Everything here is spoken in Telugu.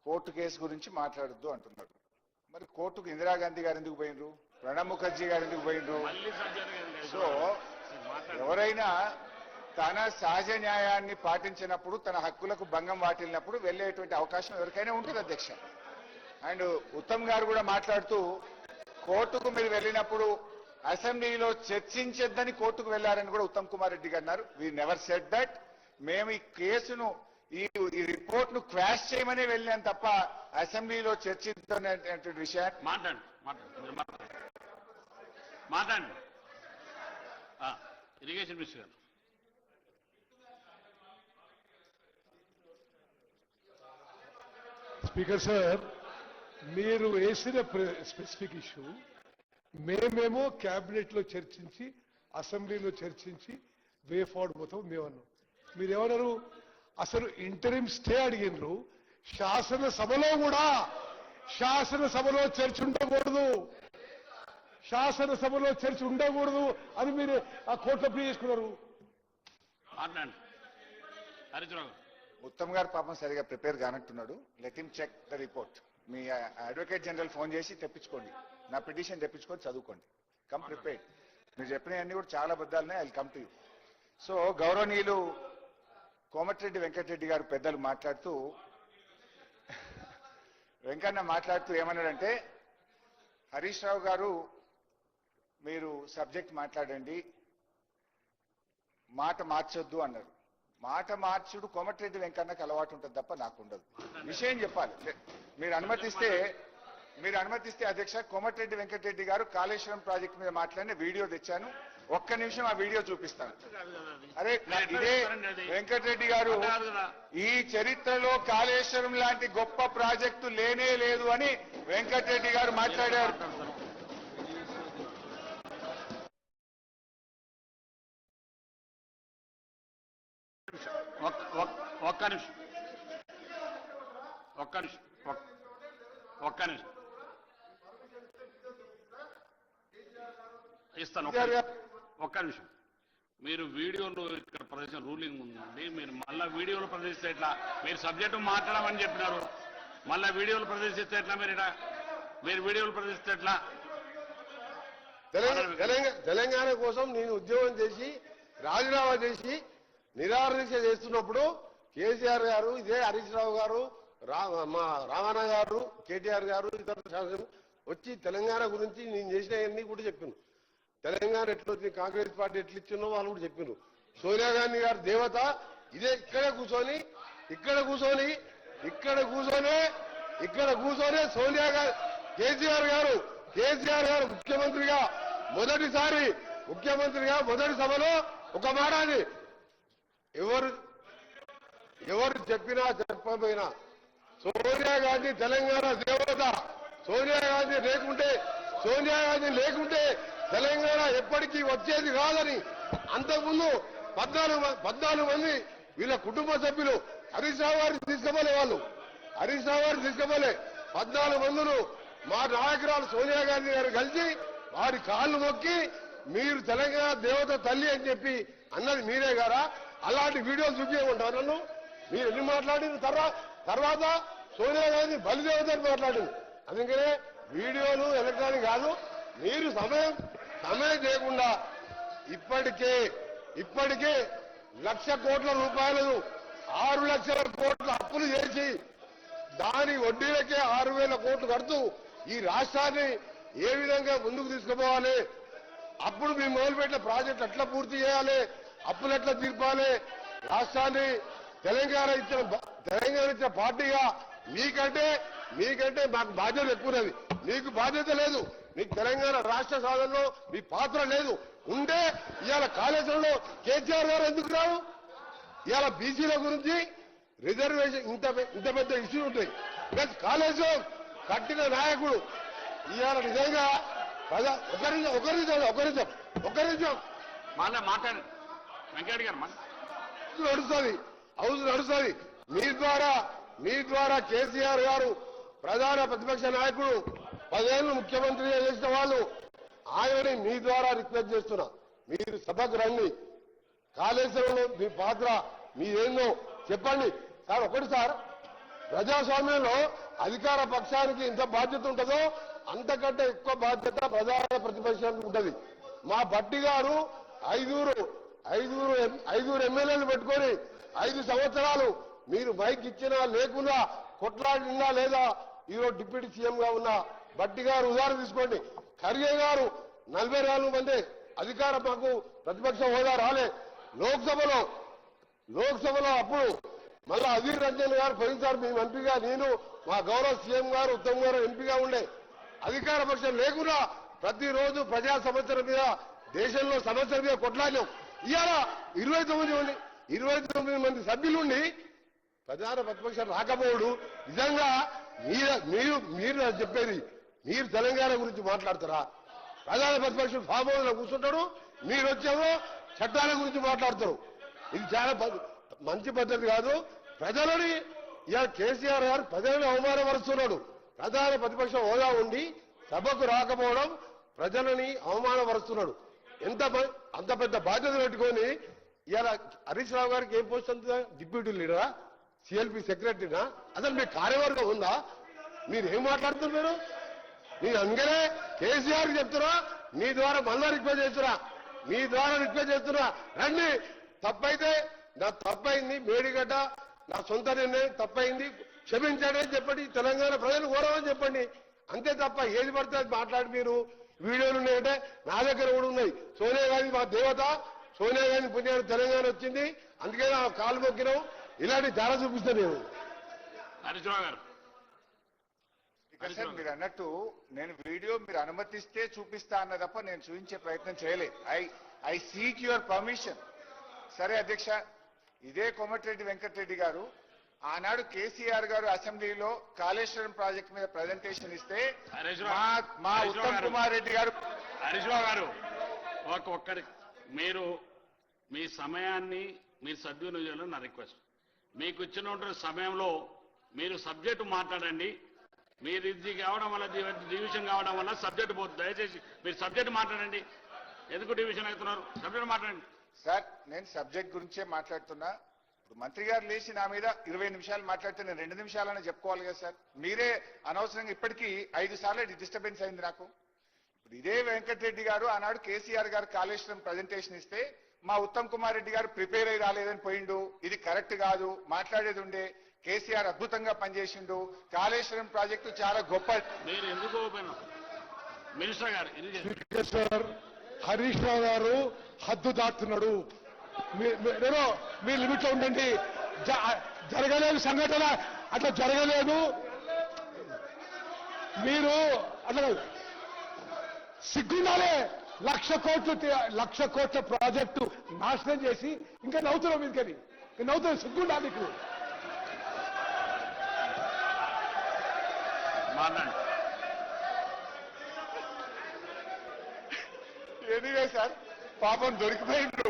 కోర్టు కేసు గురించి మాట్లాడొద్దు అంటున్నారు. మరి కోర్టుకు ఇందిరాగాంధీ గారు ఎందుకు పోయినరు, ప్రణబ్ ముఖర్జీ గారు ఎందుకు పోయినరు? సో ఎవరైనా తన సహజ న్యాయాన్ని పాటించినప్పుడు, తన హక్కులకు భంగం వాటిల్లినప్పుడు వెళ్ళేటువంటి అవకాశం ఎవరికైనా ఉంటుంది అధ్యక్ష. అండ్ ఉత్తమ్ గారు కూడా మాట్లాడుతూ కోర్టుకు మీరు వెళ్ళినప్పుడు అసెంబ్లీలో చర్చించొద్దని కోర్టుకు వెళ్లారని కూడా ఉత్తమ్ కుమార్ రెడ్డి గారు అన్నారు. We never said that. మేము ఈ కేసును ఈ రిపోర్ట్ ను క్వాష్ చేయమని వెళ్ళాం తప్ప అసెంబ్లీలో చర్చిద్దామనేటువంటి విషయాన్ని మాట్లాడండి. ఇరిగేషన్ మినిస్టర్ గారు. స్పీకర్ సార్, మీరు వేసిన స్పెసిఫిక్ ఇష్యూ మేమేమో క్యాబినెట్ లో చర్చించి అసెంబ్లీలో చర్చించి వే ఫార్వర్డ్ పోతాం మేమన్నాం. మీరేమన్నారు? అసలు ఇంటరిమ్ స్టే అడిగినరు. శాసనసభలో చర్చ ఉండకూడదు, శాసనసభలో చర్చ ఉండకూడదు అని మీరు ఆ కోర్టులో ప్లే చేసుకున్నారు. ఉత్తమ్ గారు పాపం సరిగా ప్రిపేర్ కానట్టున్నాడు. Let him check the report. మీ అడ్వకేట్ జనరల్ ఫోన్ చేసి తెప్పించుకోండి, నా పిటిషన్ తెప్పించుకొని చదువుకోండి. Come prepared. మీరు చెప్పినవన్నీ కూడా చాలా బద్దాలున్నాయి. I will come to you. So గౌరవనీయులు కోమటిరెడ్డి వెంకటరెడ్డి గారు పెద్దలు మాట్లాడుతూ, వెంకన్న మాట్లాడుతూ ఏమన్నాడంటే, హరీష్ రావు గారు మీరు సబ్జెక్ట్ మాట్లాడండి, మాట మార్చొద్దు అన్నారు. మాట మార్చుడు కోమటిరెడ్డి వెంకన్నకు అలవాటు ఉంటుంది తప్ప నాకు ఉండదు. విషయం చెప్పాలి. మీరు అనుమతిస్తే అధ్యక్ష, కోమటిరెడ్డి వెంకటరెడ్డి గారు కాళేశ్వరం ప్రాజెక్టు మీద మాట్లాడిన వీడియో తెచ్చాను. ఒక్క నిమిషం ఆ వీడియో చూపిస్తాను. అరే ఇదే వెంకటరెడ్డి గారు, ఈ చరిత్రలో కాళేశ్వరం లాంటి గొప్ప ప్రాజెక్టు లేనే లేదు అని వెంకటరెడ్డి గారు మాట్లాడారు. ఒక్క నిమిషం ఇస్తాను. ఒక్క నిమిషం. మీరు వీడియోలో ఇక్కడ ప్రదర్శన రూలింగ్ ఉందండి. మీరు మళ్ళా వీడియోలో ప్రదర్శిస్తే ఎట్లా? మీరు సబ్జెక్టు మాట్లాడమని చెప్పినారు, మళ్ళా వీడియోలు ప్రదర్శిస్తే ఎట్లా? మీరు వీడియోలు ప్రదర్శిస్తే ఎట్లా? తెలంగాణ కోసం నేను ఉద్యోగం చేసి రాజీనామా చేసి నిరాదీక్ష చేస్తున్నప్పుడు కేసీఆర్ గారు, ఇదే హరీష్ రావు గారు, మా రామన్న గారు, కేటీఆర్ గారు, ఇతర శాసనం వచ్చి తెలంగాణ గురించి నేను చేసినవన్నీ కూడా చెప్పాను. తెలంగాణ ఎట్లా వచ్చింది, కాంగ్రెస్ పార్టీ ఎట్లా ఇచ్చిందో వాళ్ళు కూడా చెప్పారు. సోనియా గాంధీ గారు దేవత ఇదే ఇక్కడ కూర్చొని సోనియా గాంధీ కేసీఆర్ గారు ముఖ్యమంత్రిగా మొదటి సభలో ఒక మాట అది ఎవరు చెప్పినా చెప్పకపోయినా సోనియా గాంధీ తెలంగాణ దేవత. సోనియా గాంధీ లేకుంటే తెలంగాణ ఎప్పటికీ వచ్చేది కాదని అంతకుముందు 14 మంది వీళ్ళ కుటుంబ సభ్యులు హరీష్ రావు గారిని తీసుకుపోలే. 14 మందులు మా నాయకురాలు సోనియా గాంధీ గారు కలిసి వారి కాళ్ళు మొక్కి మీరు తెలంగాణ దేవత తల్లి అని చెప్పి అన్నది మీరే గారా? అలాంటి వీడియోలు చూపించమంటారు నన్ను? మీరు ఎన్ని మాట్లాడిన తర్వాత సోనియా గాంధీ బలిదేవత అని మాట్లాడింది. అందుకనే వీడియోలు ఎలక్ట్రానిక్ కాదు. మీరు సమయం చేయకుండా ఇప్పటికే 1,00,000 కోట్ల రూపాయలు 6 లక్షల కోట్ల అప్పులు చేసి దాని వడ్డీలకే 6,000 కోట్లు కడుతూ ఈ రాష్ట్రాన్ని ఏ విధంగా ముందుకు తీసుకుపోవాలి, అప్పుడు మీ మొదలుపెట్టిన ప్రాజెక్టు ఎట్లా పూర్తి చేయాలి, అప్పులు ఎట్లా తీర్పాలి, రాష్ట్రాన్ని తెలంగాణ ఇచ్చిన పార్టీగా మీకంటే మాకు బాధ్యత ఎక్కువది. మీకు బాధ్యత లేదు. మీకు తెలంగాణ రాష్ట్ర సాధనలో మీ పాత్ర లేదు. ఉంటే ఇవాళ కాళేశ్వరంలో కేసీఆర్ గారు ఎందుకు రావు? ఇవాళ బీసీల గురించి రిజర్వేషన్ ఇంత పెద్ద ఇష్యూ ఉంటాయి. ప్లస్ కాళేశ్వరం కట్టిన నాయకుడు ఇవాళ నిజంగా ఒక నిమిషం మాట్లాడండి వెంకయ్య గారు. నడుస్తుంది. మీ ద్వారా కేసీఆర్ గారు ప్రధాన ప్రతిపక్ష నాయకుడు 10 ఏళ్ళు ముఖ్యమంత్రిగా చేసిన వాళ్ళు, ఆయనని మీ ద్వారా రిక్వెస్ట్ చేస్తున్నా, మీరు సభకు రండి. కాళేశ్వరంలో మీ పాత్ర మీదేందో చెప్పండి. సార్ ఒకటి సార్, ప్రజాస్వామ్యంలో అధికార పక్షానికి ఎంత బాధ్యత ఉంటుందో అంతకంటే ఎక్కువ బాధ్యత ప్రధాన ప్రతిపక్షానికి ఉంటది. మా భట్టి గారు ఐదుగురు ఎమ్మెల్యేలు పెట్టుకొని 5 సంవత్సరాలు మీరు మైక్ ఇచ్చినా లేకున్నా కొట్లాడినా లేదా ఈరోజు డిప్యూటీ సీఎం గా ఉన్న భట్టి గారు ఉదాహరణ తీసుకోండి. ఖర్గే గారు 44 మంది అధికార మాకు ప్రతిపక్ష హోదా రాలే. లోక్సభలో అప్పుడు మళ్ళా అధీర్ రంజన్ గారు పోయినసారి మేము ఎంపీగా, నేను మా గౌరవ సీఎం గారు ఉత్తమ్ గారు ఎంపీగా ఉండే. అధికార పక్షం లేకుండా ప్రతిరోజు ప్రజా సమస్యల మీద దేశంలో సమస్యల మీద కొట్లాడినాం. ఇవాళ 29 మంది సభ్యులుండి ప్రధాన ప్రతిపక్షం రాకపోవడు నిజంగా మీరు చెప్పేది, మీరు తెలంగాణ గురించి మాట్లాడతారా? ప్రధాన ప్రతిపక్షం ఫామ్ హౌస్ లో కూర్చుంటాడు, మీరు వచ్చేమో చట్టాల గురించి మాట్లాడతారు. ఇది చాలా మంచి పద్ధతి కాదు. ప్రజలని ఇవాళ కేసీఆర్ గారు ప్రజలను అవమానపరుస్తున్నాడు. ప్రధాన ప్రతిపక్ష హోదా ఉండి సభకు రాకపోవడం ప్రజలని అవమానపరుస్తున్నాడు. అంత పెద్ద బాధ్యత పెట్టుకొని ఇవాళ హరీష్ రావు గారికి ఏం పోస్ట్ అంత డిప్యూటీ లీడరా, సిఎల్పి సెక్రటరీనా? అసలు మీ కార్యవర్గం ఉందా? మీరు ఏం మాట్లాడుతున్నారు? నేను అందుకనే కేసీఆర్ చెప్తున్నా, మీ ద్వారా మళ్ళా రిక్వెస్ట్ చేస్తున్నా, రండి. తప్పైతే నా తప్పైంది, మేడిగడ్డ నా సొంత నిర్ణయం తప్పైంది, క్షమించండి అని చెప్పండి. తెలంగాణ ప్రజలు కోరమని చెప్పండి. అంతే తప్ప ఏది పడితే అది మాట్లాడి మీరు వీడియోలు ఉన్నాయంటే నా దగ్గర కూడా ఉన్నాయి. సోనియా గాంధీ మా దేవత, సోనియా గాంధీ పుణ్యాన్ని తెలంగాణ వచ్చింది, అందుకే నా కాలు మొక్కినాం. ఇలాంటి చాలా చూపిస్తాను నేను. హరీష్ రావు గారు, సార్ మీరు అన్నట్టు నేను వీడియో మీరు అనుమతిస్తే చూపిస్తా అన్న తప్ప నేను చూపించే ప్రయత్నం చేయలేదు. I seek your permission. సరే అధ్యక్ష, ఇదే కోమటిరెడ్డి వెంకటరెడ్డి గారు ఆనాడు కేసీఆర్ గారు అసెంబ్లీలో కాళేశ్వరం ప్రాజెక్టు మీద ప్రజెంటేషన్ ఇస్తే మా ఉత్తమ్ కుమార్ రెడ్డి గారు. హరీష్ రావు గారు, ఒక్కడి మీరు మీ సమయాన్ని మీరు సద్వినియోగం నా రిక్వెస్ట్. మీకు ఇచ్చిన సమయంలో మీరు సబ్జెక్టు మాట్లాడండి. మీరు ఇది కావడం వల్ల డివిజన్ కావడం వల్ల సబ్జెక్టు పోతుంది. దయచేసి మీరు సబ్జెక్టు మాట్లాడండి. ఎందుకు డివిజన్ అవుతున్నారు? సబ్జెక్టు మాట్లాడండి. సార్ నేను సబ్జెక్ట్ గురించే మాట్లాడుతున్నా. ఇప్పుడు మంత్రి గారు లేచి నా మీద 20 నిమిషాలు మాట్లాడితే నేను 2 నిమిషాలనే చెప్పుకోవాలి కదా సార్. మీరే అనవసరంగా ఇప్పటికీ 5 సార్లు డిస్టర్బెన్స్ అయింది నాకు. ఇప్పుడు ఇదే వెంకటరెడ్డి గారు ఆనాడు కేసీఆర్ గారు కాళేశ్వరం ప్రజెంటేషన్ ఇస్తే మా ఉత్తమ్ కుమార్ రెడ్డి గారు ప్రిపేర్ అయి రాలేదని పోయిండు. ఇది కరెక్ట్ కాదు, మాట్లాడేది ఉండే. కేసీఆర్ అద్భుతంగా పనిచేసిండు, కాళేశ్వరం ప్రాజెక్టు చాలా గొప్ప. మీరు ఎందుకు మినిస్టర్ గారు సార్ హరీష్ రావు గారు హద్దు దాటుతున్నాడు. మీ లిమిట్ లో ఉండండి. జరగలేదు సంఘటన, అట్లా జరగలేదు. మీరు అట్లా సిగ్గుండాలే. 1,00,00,000 కోట్ల ప్రాజెక్టు నాశనం చేసి ఇంకా నవ్వుతున్నాం. మీకని నవ్వుతున్నాం, సిగ్గుండాలి మీకు. ఎనీవే సార్, పాపం దొరికిపోయిండ్రు.